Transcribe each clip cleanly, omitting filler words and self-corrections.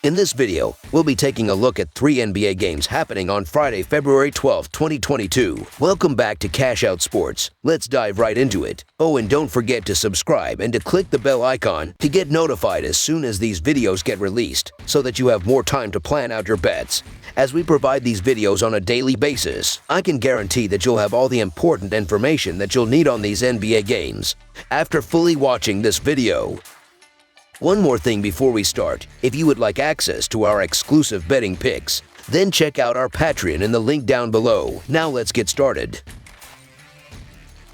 In this video, we'll be taking a look at 3 NBA games happening on Friday, February 12, 2022. Welcome back to Cash Out Sports. Let's dive right into it. Oh, and don't forget to subscribe and to click the bell icon to get notified as soon as these videos get released so that you have more time to plan out your bets. As we provide these videos on a daily basis, I can guarantee that you'll have all the important information that you'll need on these NBA games after fully watching this video. One more thing before we start, if you would like access to our exclusive betting picks, then check out our Patreon in the link down below. Now let's get started.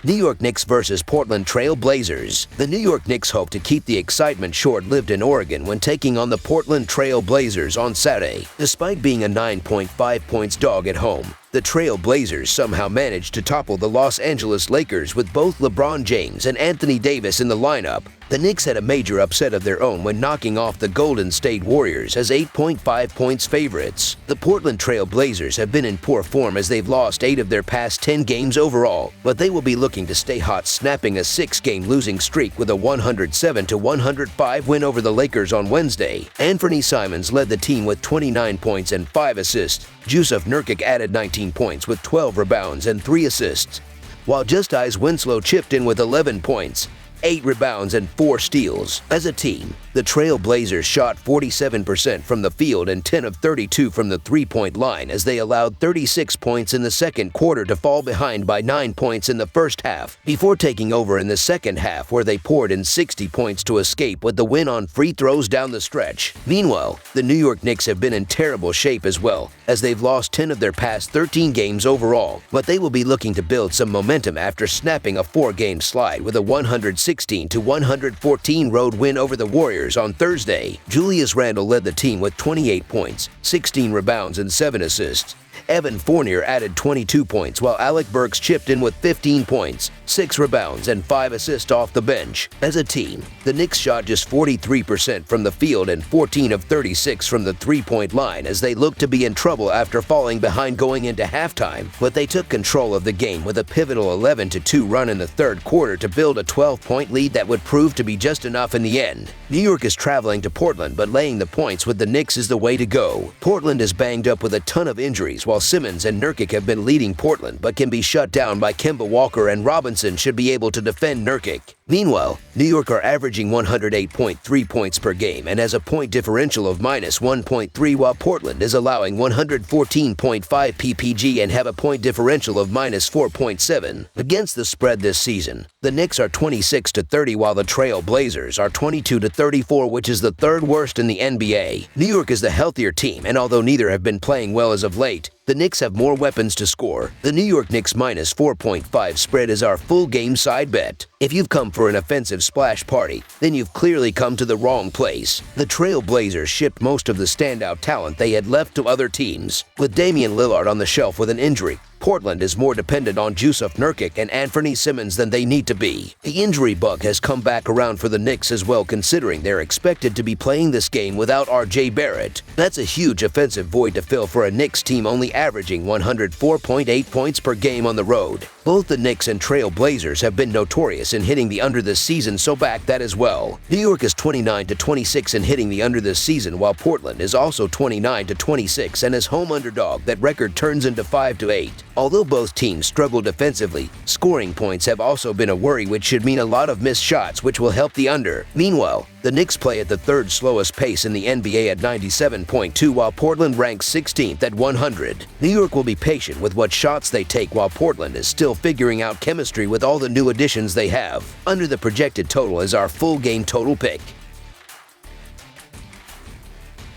New York Knicks versus Portland Trail Blazers. The New York Knicks hope to keep the excitement short-lived in Oregon when taking on the Portland Trail Blazers on Saturday. Despite being a 9.5 points dog at home, the Trail Blazers somehow managed to topple the Los Angeles Lakers with both LeBron James and Anthony Davis in the lineup. The Knicks had a major upset of their own when knocking off the Golden State Warriors as 8.5 points favorites. The Portland Trail Blazers have been in poor form as they've lost 8 of their past 10 games overall, but they will be looking to stay hot, snapping a 6-game losing streak with a 107-105 win over the Lakers on Wednesday. Anthony Simons led the team with 29 points and 5 assists. Jusuf Nurkic added 19 points with 12 rebounds and 3 assists, while Justice Winslow chipped in with 11 points, 8 rebounds, and 4 steals. As a team, the Trail Blazers shot 47% from the field and 10 of 32 from the three-point line as they allowed 36 points in the second quarter to fall behind by 9 points in the first half, before taking over in the second half where they poured in 60 points to escape with the win on free throws down the stretch. Meanwhile, the New York Knicks have been in terrible shape as well, as they've lost 10 of their past 13 games overall, but they will be looking to build some momentum after snapping a 4-game slide with a 116-114 road win over the Warriors on Thursday. Julius Randle led the team with 28 points, 16 rebounds, and 7 assists. Evan Fournier added 22 points, while Alec Burks chipped in with 15 points, 6 rebounds, and 5 assists off the bench. As a team, the Knicks shot just 43% from the field and 14 of 36 from the three-point line as they looked to be in trouble after falling behind going into halftime, but they took control of the game with a pivotal 11-2 run in the third quarter to build a 12-point lead that would prove to be just enough in the end. New York is traveling to Portland, but laying the points with the Knicks is the way to go. Portland is banged up with a ton of injuries, while Simmons and Nurkic have been leading Portland but can be shut down by Kemba Walker, and Robinson should be able to defend Nurkic. Meanwhile, New York are averaging 108.3 points per game and has a point differential of -1.3, while Portland is allowing 114.5 PPG and have a point differential of -4.7. Against the spread this season, the Knicks are 26-30 while the Trail Blazers are 22-34, which is the third worst in the NBA. New York is the healthier team, and although neither have been playing well as of late, the Knicks have more weapons to score. The New York Knicks -4.5 spread is our full game side bet. If you've come for an offensive splash party, then you've clearly come to the wrong place. The Trail Blazers shipped most of the standout talent they had left to other teams. With Damian Lillard on the shelf with an injury, Portland is more dependent on Jusuf Nurkic and Anthony Simons than they need to be. The injury bug has come back around for the Knicks as well, considering they're expected to be playing this game without RJ Barrett. That's a huge offensive void to fill for a Knicks team only averaging 104.8 points per game on the road. Both the Knicks and Trail Blazers have been notorious in hitting the under this season, so back that as well. New York is 29-26 in hitting the under this season, while Portland is also 29-26, and as home underdog, that record turns into 5-8. Although both teams struggle defensively, scoring points have also been a worry, which should mean a lot of missed shots, which will help the under. Meanwhile, the Knicks play at the third slowest pace in the NBA at 97.2, while Portland ranks 16th at 100. New York will be patient with what shots they take, while Portland is still figuring out chemistry with all the new additions they have. Under the projected total is our full game total pick.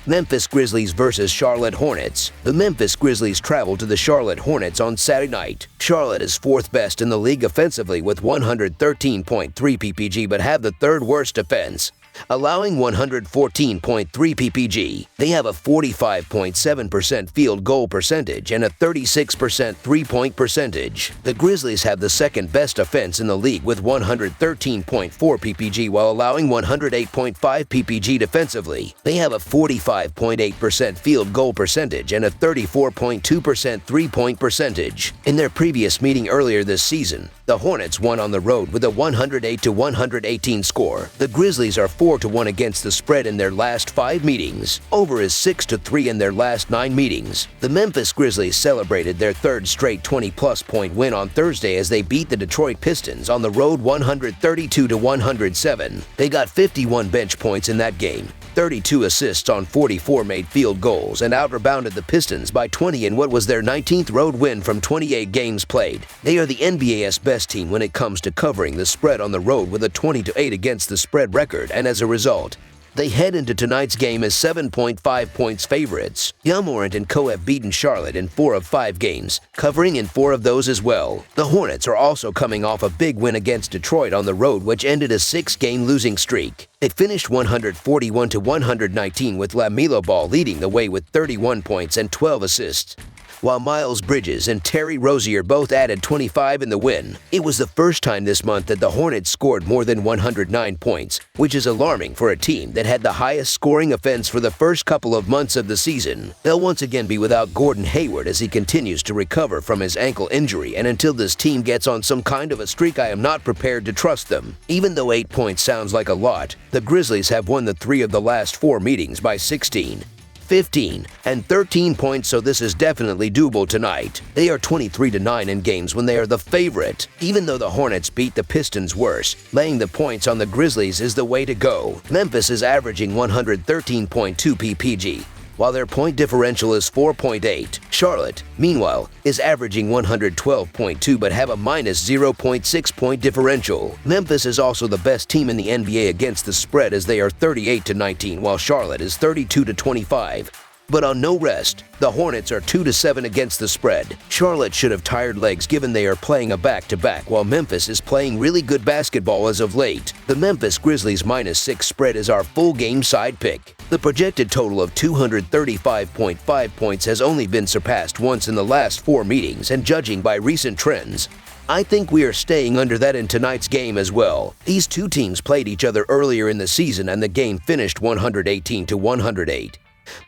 Memphis Grizzlies versus Charlotte Hornets. The Memphis Grizzlies travel to the Charlotte Hornets on Saturday night. Charlotte is 4th best in the league offensively with 113.3 PPG but have the 3rd worst defense, allowing 114.3 PPG. They have a 45.7% field goal percentage and a 36% three-point percentage. The Grizzlies have the 2nd best offense in the league with 113.4 PPG while allowing 108.5 PPG defensively. They have a 45.8% field goal percentage and a 34.2% three-point percentage. In their previous meeting earlier this season, The Hornets won on the road with a 108-118 score. The Grizzlies are 4-1 against the spread in their last 5 meetings. Over is 6-3 in their last 9 meetings. The Memphis Grizzlies celebrated their third straight 20-plus point win on Thursday as they beat the Detroit Pistons on the road 132-107. They got 51 bench points in that game, 32 assists on 44 made field goals, and out-rebounded the Pistons by 20 in what was their 19th road win from 28 games played. They are the NBA's best team when it comes to covering the spread on the road with a 20-8 against the spread record, and as a result, they head into tonight's game as 7.5 points favorites. Morant and co have beaten Charlotte in 4 of 5 games, covering in 4 of those as well. The Hornets are also coming off a big win against Detroit on the road, which ended a 6-game losing streak. It finished 141-119 with LaMelo Ball leading the way with 31 points and 12 assists, while Miles Bridges and Terry Rozier both added 25 in the win. It was the first time this month that the Hornets scored more than 109 points, which is alarming for a team that had the highest scoring offense for the first couple of months of the season. They'll once again be without Gordon Hayward as he continues to recover from his ankle injury, and until this team gets on some kind of a streak, I am not prepared to trust them. Even though 8 points sounds like a lot, the Grizzlies have won the 3 of the last 4 meetings by 16, 15, and 13 points, so this is definitely doable tonight. They are 23-9 in games when they are the favorite. Even though the Hornets beat the Pistons worse, laying the points on the Grizzlies is the way to go. Memphis is averaging 113.2 ppg, while their point differential is 4.8. Charlotte, meanwhile, is averaging 112.2 but have a minus 0.6 point differential. Memphis is also the best team in the NBA against the spread as they are 38-19, while Charlotte is 32-25. But on no rest, the Hornets are 2-7 against the spread. Charlotte should have tired legs given they are playing a back-to-back, while Memphis is playing really good basketball as of late. The Memphis Grizzlies -6 spread is our full game side pick. The projected total of 235.5 points has only been surpassed once in the last 4 meetings, and judging by recent trends, I think we are staying under that in tonight's game as well. These two teams played each other earlier in the season and the game finished 118-108.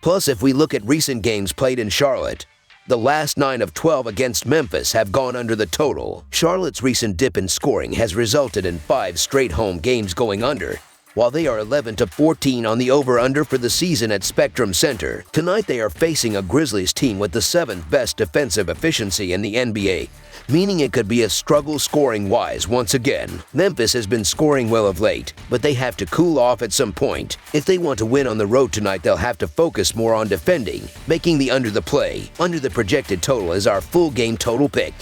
Plus, if we look at recent games played in Charlotte, the last 9 of 12 against Memphis have gone under the total. Charlotte's recent dip in scoring has resulted in 5 straight home games going under, while they are 11-14 on the over-under for the season at Spectrum Center. Tonight they are facing a Grizzlies team with the 7th best defensive efficiency in the NBA, meaning it could be a struggle scoring-wise once again. Memphis has been scoring well of late, but they have to cool off at some point. If they want to win on the road tonight, they'll have to focus more on defending, making the under the play. Under the projected total is our full game total pick.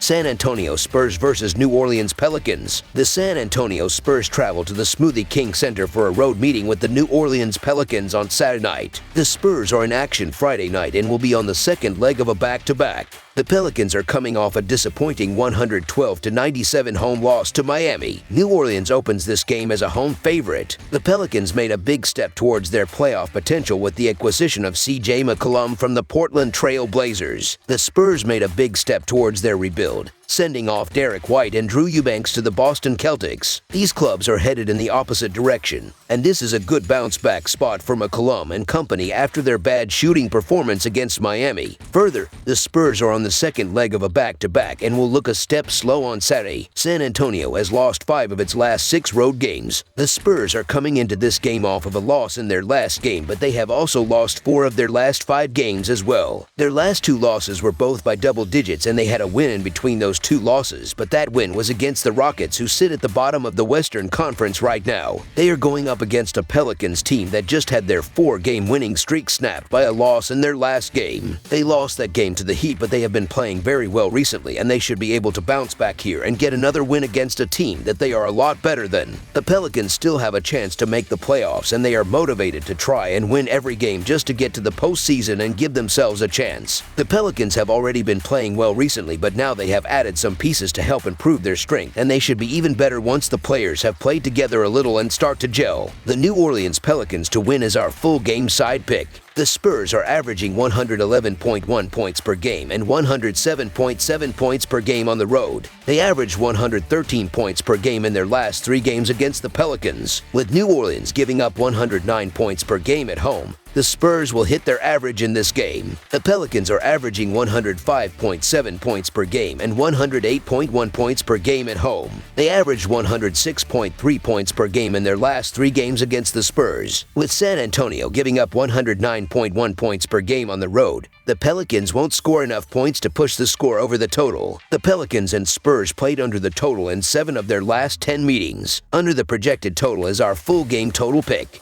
San Antonio Spurs versus New Orleans Pelicans. The San Antonio Spurs travel to the Smoothie King Center for a road meeting with the New Orleans Pelicans on Saturday night. The Spurs are in action Friday night and will be on the second leg of a back-to-back. The Pelicans are coming off a disappointing 112-97 home loss to Miami. New Orleans opens this game as a home favorite. The Pelicans made a big step towards their playoff potential with the acquisition of C.J. McCollum from the Portland Trail Blazers. The Spurs made a big step towards their rebuild, sending off Derek White and Drew Eubanks to the Boston Celtics. These clubs are headed in the opposite direction, and this is a good bounce-back spot for McCollum and company after their bad shooting performance against Miami. Further, the Spurs are on the second leg of a back-to-back and will look a step slow on Saturday. San Antonio has lost 5 of its last 6 road games. The Spurs are coming into this game off of a loss in their last game, but they have also lost 4 of their last 5 games as well. Their last 2 losses were both by double digits, and they had a win in between those 2 losses, but that win was against the Rockets, who sit at the bottom of the Western Conference right now. They are going up against a Pelicans team that just had their 4-game winning streak snapped by a loss in their last game. They lost that game to the Heat, but they have been playing very well recently, and they should be able to bounce back here and get another win against a team that they are a lot better than. The Pelicans still have a chance to make the playoffs, and they are motivated to try and win every game just to get to the postseason and give themselves a chance. The Pelicans have already been playing well recently, but now they have added some pieces to help improve their strength, and they should be even better once the players have played together a little and start to gel. The New Orleans Pelicans to win is our full game side pick. The Spurs are averaging 111.1 points per game and 107.7 points per game on the road. They averaged 113 points per game in their last 3 games against the Pelicans, with New Orleans giving up 109 points per game at home. The Spurs will hit their average in this game. The Pelicans are averaging 105.7 points per game and 108.1 points per game at home. They averaged 106.3 points per game in their last 3 games against the Spurs, with San Antonio giving up 109.1 points per game on the road. The Pelicans won't score enough points to push the score over the total. The Pelicans and Spurs played under the total in 7 of their last 10 meetings. Under the projected total is our full game total pick.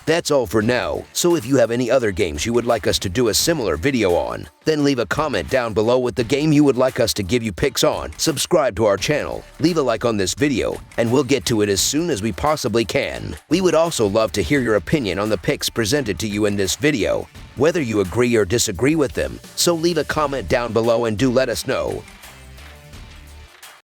That's all for now, so if you have any other games you would like us to do a similar video on, then leave a comment down below with the game you would like us to give you picks on, subscribe to our channel, leave a like on this video, and we'll get to it as soon as we possibly can. We would also love to hear your opinion on the picks presented to you in this video, whether you agree or disagree with them, so leave a comment down below and do let us know.